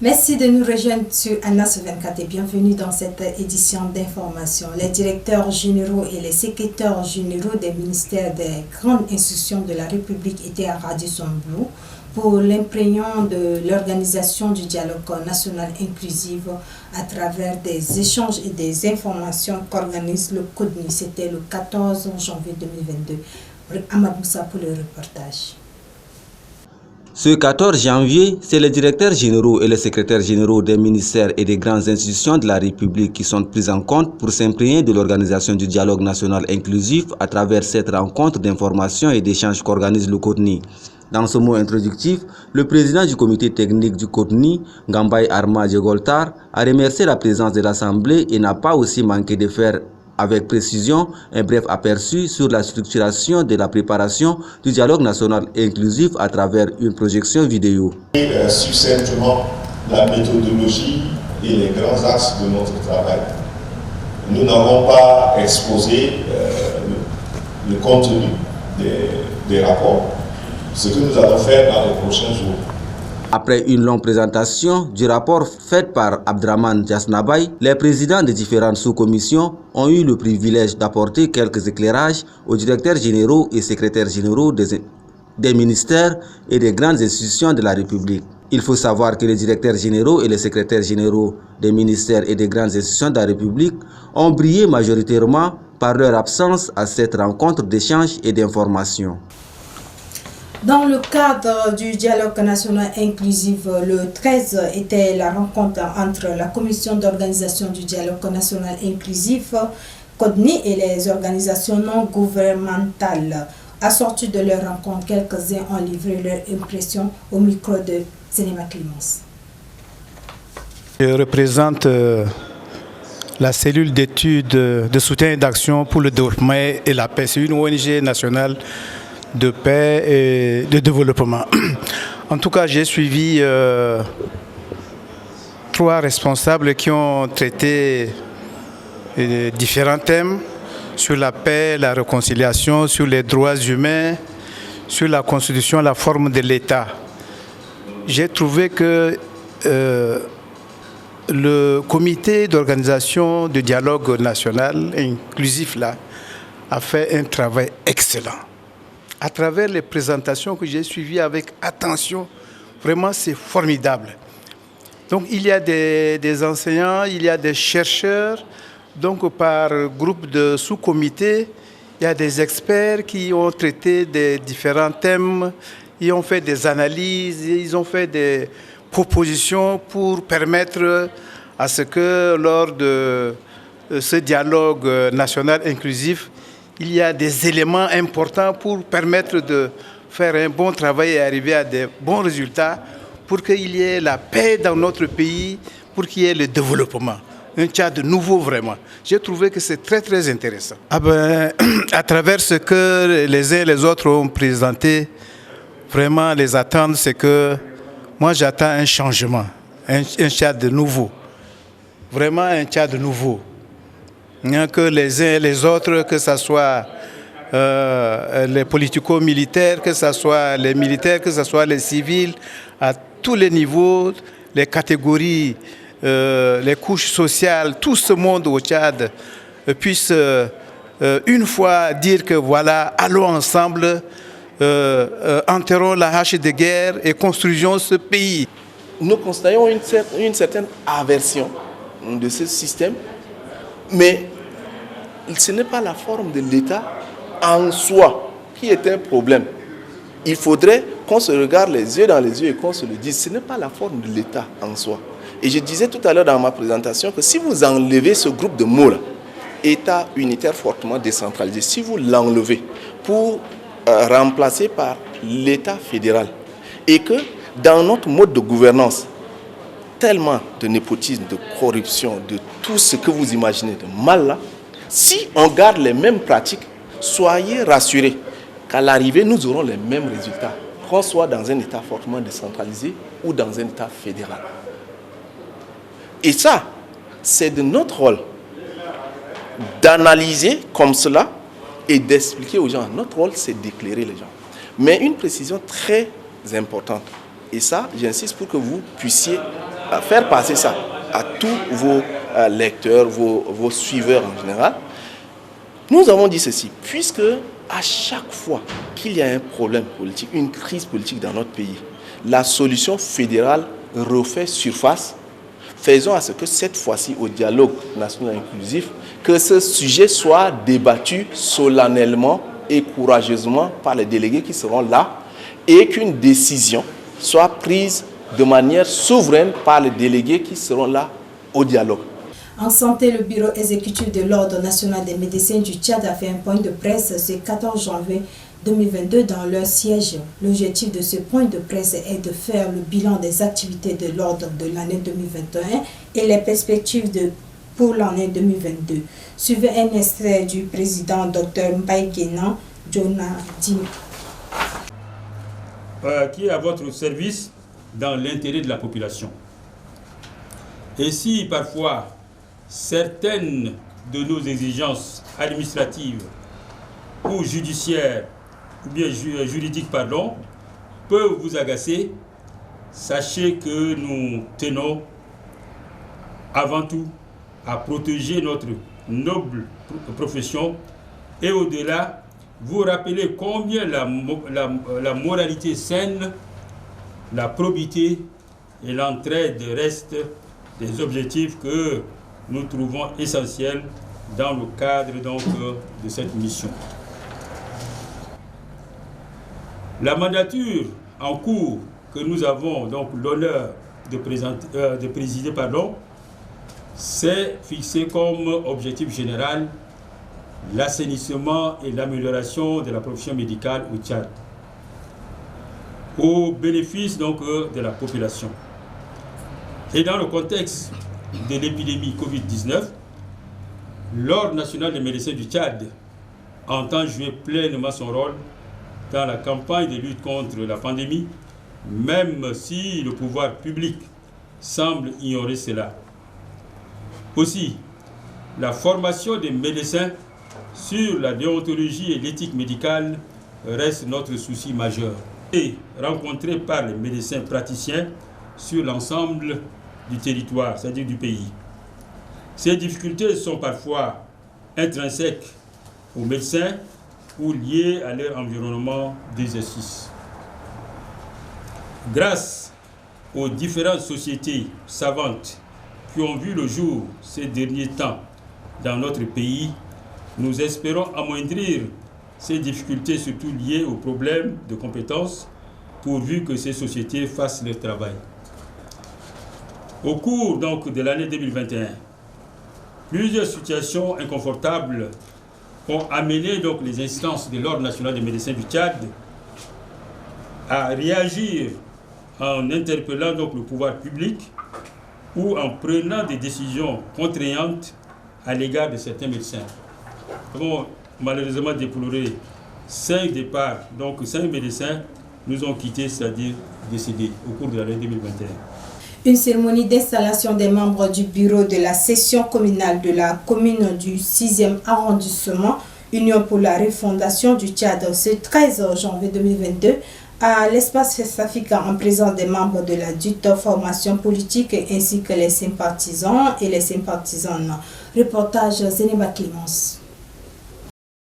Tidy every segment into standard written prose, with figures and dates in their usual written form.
Merci de nous rejoindre sur Anas 24 et bienvenue dans cette édition d'information. Les directeurs généraux et les secrétaires généraux des ministères des grandes institutions de la République étaient à Radisson-Blu pour l'imprégnant de l'organisation du dialogue national inclusif à travers des échanges et des informations qu'organise le CODNI. C'était le 14 janvier 2022. Amadou Moussa pour le reportage. Ce 14 janvier, c'est les directeurs généraux et les secrétaires généraux des ministères et des grandes institutions de la République qui sont pris en compte pour s'imprégner de l'organisation du dialogue national inclusif à travers cette rencontre d'information et d'échanges qu'organise le CODNI. Dans ce mot introductif, le président du comité technique du CODNI, Ngambay Arma Djegoltar, a remercié la présence de l'Assemblée et n'a pas aussi manqué de faire avec précision un bref aperçu sur la structuration de la préparation du dialogue national inclusif à travers une projection vidéo. Succinctement la méthodologie et les grands axes de notre travail. Nous n'avons pas exposé le contenu des rapports, ce que nous allons faire dans les prochains jours. Après une longue présentation du rapport fait par Abdraman Jasnabay, les présidents des différentes sous-commissions ont eu le privilège d'apporter quelques éclairages aux directeurs généraux et secrétaires généraux des ministères et des grandes institutions de la République. Il faut savoir que les directeurs généraux et les secrétaires généraux des ministères et des grandes institutions de la République ont brillé majoritairement par leur absence à cette rencontre d'échange et d'information. Dans le cadre du dialogue national inclusif, le 13 était la rencontre entre la commission d'organisation du dialogue national inclusif, CODNI, et les organisations non gouvernementales. Assortis de leur rencontre, quelques-uns ont livré leur impression au micro de Cinéma Clémence. Je représente la cellule d'études de soutien et d'action pour le développement et la paix. C'est une ONG nationale de paix et de développement. En tout cas, j'ai suivi 3 responsables qui ont traité différents thèmes sur la paix, la réconciliation, sur les droits humains, sur la constitution, la forme de l'État. J'ai trouvé que le comité d'organisation du dialogue national inclusif là, a fait un travail excellent. À travers les présentations que j'ai suivies avec attention, vraiment c'est formidable. Donc il y a des enseignants, il y a des chercheurs, donc par groupe de sous-comités, il y a des experts qui ont traité des différents thèmes, ils ont fait des analyses, ils ont fait des propositions pour permettre à ce que lors de ce dialogue national inclusif, il y a des éléments importants pour permettre de faire un bon travail et arriver à des bons résultats pour qu'il y ait la paix dans notre pays, pour qu'il y ait le développement. Un Tchad nouveau vraiment. J'ai trouvé que c'est très très intéressant. À travers ce que les uns et les autres ont présenté, vraiment les attentes, c'est que moi j'attends un changement, un Tchad nouveau. Vraiment un Tchad nouveau. Que les uns et les autres, que ce soit les politico-militaires, que ce soit les militaires, que ce soit les civils, à tous les niveaux, les catégories, les couches sociales, tout ce monde au Tchad puisse une fois dire que voilà, allons ensemble, enterrons la hache de guerre et construisons ce pays. Nous constatons une certaine aversion de ce système, mais ce n'est pas la forme de l'État en soi qui est un problème. Il faudrait qu'on se regarde les yeux dans les yeux et qu'on se le dise. Ce n'est pas la forme de l'État en soi. Et je disais tout à l'heure dans ma présentation que si vous enlevez ce groupe de mots-là, État unitaire fortement décentralisé, si vous l'enlevez pour remplacer par l'État fédéral, et que dans notre mode de gouvernance, tellement de népotisme, de corruption, de tout ce que vous imaginez de mal là, si on garde les mêmes pratiques, soyez rassurés qu'à l'arrivée, nous aurons les mêmes résultats, qu'on soit dans un État fortement décentralisé ou dans un État fédéral. Et ça, c'est de notre rôle d'analyser comme cela et d'expliquer aux gens. Notre rôle, c'est d'éclairer les gens. Mais une précision très importante, et ça, j'insiste pour que vous puissiez faire passer ça à tous vos lecteurs, vos suiveurs en général, nous avons dit ceci, puisque à chaque fois qu'il y a un problème politique, une crise politique dans notre pays, la solution fédérale refait surface. Faisons à ce que cette fois-ci, au dialogue national inclusif, que ce sujet soit débattu solennellement et courageusement par les délégués qui seront là et qu'une décision soit prise de manière souveraine par les délégués qui seront là au dialogue. En santé, le bureau exécutif de l'Ordre national des médecins du Tchad a fait un point de presse ce 14 janvier 2022 dans leur siège. L'objectif de ce point de presse est de faire le bilan des activités de l'Ordre de l'année 2021 et les perspectives pour l'année 2022. Suivez un extrait du président Dr Mbaye Guénan Djonadi. Qui est à votre service dans l'intérêt de la population. Et si parfois certaines de nos exigences administratives ou judiciaires ou bien juridiques peuvent vous agacer, sachez que nous tenons avant tout à protéger notre noble profession et au-delà vous rappelez combien la moralité saine, la probité et l'entraide restent des objectifs que nous trouvons essentiels dans le cadre de cette mission. La mandature en cours que nous avons l'honneur de présider, c'est fixé comme objectif général l'assainissement et l'amélioration de la profession médicale au Tchad, au bénéfice de la population. Et dans le contexte de l'épidémie Covid-19, l'Ordre national des médecins du Tchad entend jouer pleinement son rôle dans la campagne de lutte contre la pandémie, même si le pouvoir public semble ignorer cela. Aussi, la formation des médecins sur la déontologie et l'éthique médicale reste notre souci majeur. Et rencontré par les médecins praticiens sur l'ensemble du territoire, c'est-à-dire du pays. Ces difficultés sont parfois intrinsèques aux médecins ou liées à leur environnement d'exercice. Grâce aux différentes sociétés savantes qui ont vu le jour ces derniers temps dans notre pays, nous espérons amoindrir ces difficultés, surtout liées aux problèmes de compétences, pourvu que ces sociétés fassent leur travail. Au cours de l'année 2021, plusieurs situations inconfortables ont amené les instances de l'Ordre national des médecins du Tchad à réagir en interpellant le pouvoir public ou en prenant des décisions contraignantes à l'égard de certains médecins. Nous avons malheureusement déploré 5 départs, 5 médecins nous ont quittés, c'est-à-dire décédés au cours de l'année 2021. Une cérémonie d'installation des membres du bureau de la section communale de la commune du 6e arrondissement, Union pour la refondation du Tchad, ce 13 janvier 2022, à l'espace Festafika en présence des membres de la dite formation politique ainsi que les sympathisants et les sympathisantes. Reportage Zénéba Clémence.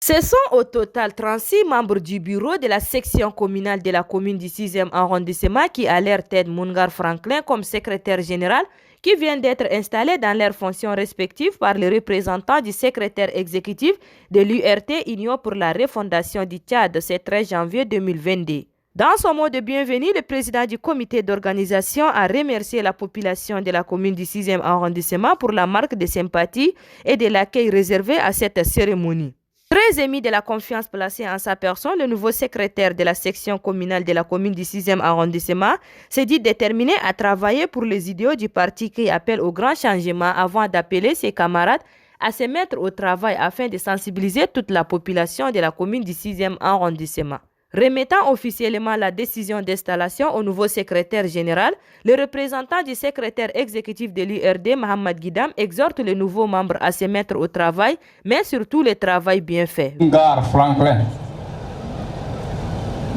Ce sont au total 36 membres du bureau de la section communale de la commune du 6e arrondissement qui a leur tête Moungar Franklin comme secrétaire général qui viennent d'être installés dans leurs fonctions respectives par les représentants du secrétaire exécutif de l'URT Union pour la refondation du Tchad ce 13 janvier 2022. Dans son mot de bienvenue, le président du comité d'organisation a remercié la population de la commune du 6e arrondissement pour la marque de sympathie et de l'accueil réservé à cette cérémonie. Très ému de la confiance placée en sa personne, le nouveau secrétaire de la section communale de la commune du 6e arrondissement s'est dit déterminé à travailler pour les idéaux du parti qui appelle au grand changement avant d'appeler ses camarades à se mettre au travail afin de sensibiliser toute la population de la commune du 6e arrondissement. Remettant officiellement la décision d'installation au nouveau secrétaire général, le représentant du secrétaire exécutif de l'URD, Mohamed Guidam, exhorte les nouveaux membres à se mettre au travail, mais surtout le travail bien fait. Moungar Franklin,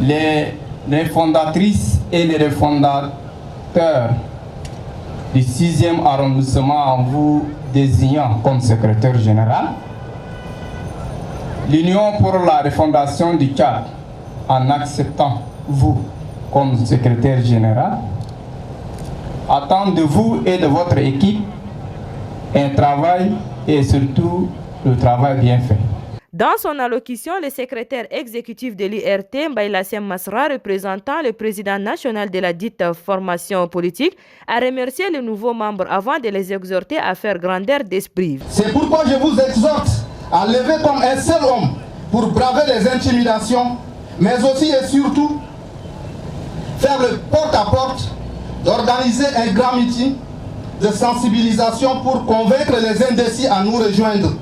les fondatrices et les fondateurs du 6e arrondissement en vous désignant comme secrétaire général, l'Union pour la refondation du Tchad en acceptant vous comme secrétaire général, attend de vous et de votre équipe un travail et surtout le travail bien fait. Dans son allocution, le secrétaire exécutif de l'IRT, Mbaïlassem Masra, représentant le président national de la dite formation politique, a remercié les nouveaux membres avant de les exhorter à faire grandeur d'esprit. C'est pourquoi je vous exhorte à lever comme un seul homme pour braver les intimidations, mais aussi et surtout faire le porte-à-porte, d'organiser un grand meeting de sensibilisation pour convaincre les indécis à nous rejoindre.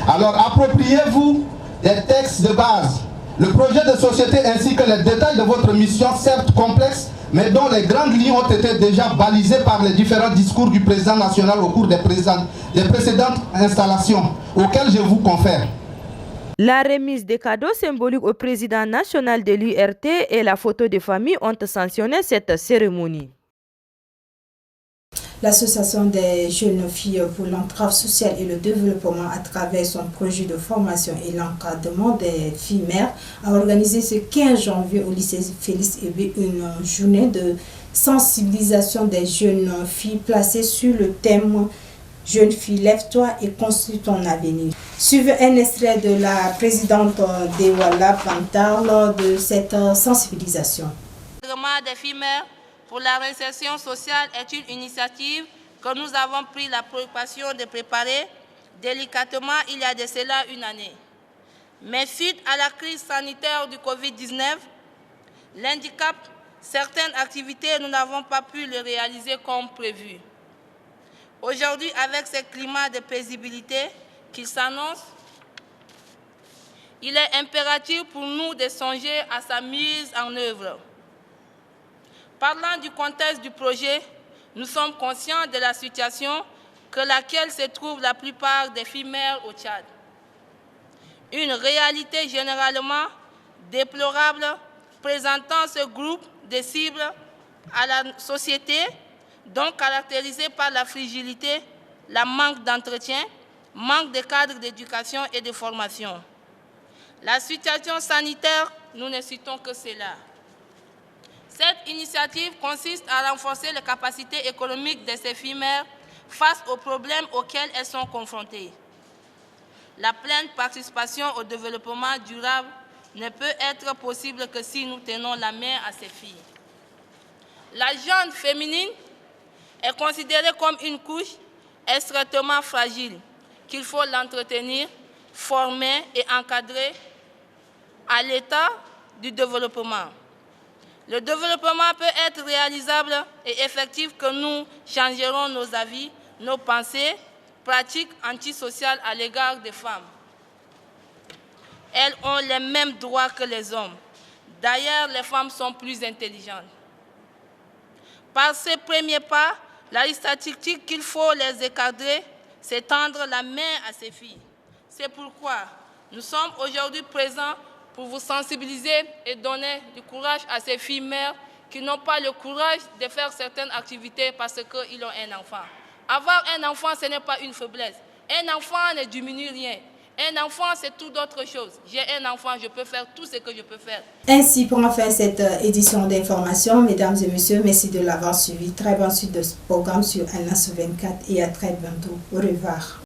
Alors appropriez-vous des textes de base, le projet de société ainsi que les détails de votre mission, certes complexes, mais dont les grandes lignes ont été déjà balisées par les différents discours du président national au cours des précédentes installations, auxquelles je vous confère. La remise des cadeaux symboliques au président national de l'URT et la photo de famille ont sanctionné cette cérémonie. L'Association des jeunes filles pour l'entrave sociale et le développement à travers son projet de formation et l'encadrement des filles mères a organisé ce 15 janvier au lycée Félix Ebé une journée de sensibilisation des jeunes filles placée sur le thème « Jeune fille, lève-toi et construis ton avenir ». Suivez un extrait de la présidente Dewala Pantar de cette sensibilisation. Des filles mères pour la réinsertion sociale est une initiative que nous avons pris la préoccupation de préparer délicatement il y a de cela une année. Mais suite à la crise sanitaire du Covid-19, l'handicap, certaines activités, nous n'avons pas pu les réaliser comme prévu. Aujourd'hui, avec ce climat de paisibilité qui s'annonce, il est impératif pour nous de songer à sa mise en œuvre. Parlant du contexte du projet, nous sommes conscients de la situation que laquelle se trouvent la plupart des filles mères au Tchad. Une réalité généralement déplorable présentant ce groupe de cibles à la société, donc caractérisé par la fragilité, le manque d'entretien, manque de cadres d'éducation et de formation. La situation sanitaire, nous ne citons que cela. Cette initiative consiste à renforcer les capacités économiques de ces filles mères face aux problèmes auxquels elles sont confrontées. La pleine participation au développement durable ne peut être possible que si nous tenons la main à ces filles. La jeune féminine est considérée comme une couche extrêmement fragile qu'il faut l'entretenir, former et encadrer à l'état du développement. Le développement peut être réalisable et effectif que nous changerons nos avis, nos pensées, pratiques antisociales à l'égard des femmes. Elles ont les mêmes droits que les hommes. D'ailleurs, les femmes sont plus intelligentes. Par ces premiers pas, la statistique qu'il faut les encadrer, c'est tendre la main à ces filles. C'est pourquoi nous sommes aujourd'hui présents pour vous sensibiliser et donner du courage à ces filles mères qui n'ont pas le courage de faire certaines activités parce qu'ils ont un enfant. Avoir un enfant, ce n'est pas une faiblesse. Un enfant ne diminue rien. Un enfant, c'est tout d'autre chose. J'ai un enfant, je peux faire tout ce que je peux faire. Ainsi prend fin cette édition d'information. Mesdames et messieurs, merci de l'avoir suivi. Très bonne suite de ce programme sur Alnas 24 et à très bientôt. Au revoir.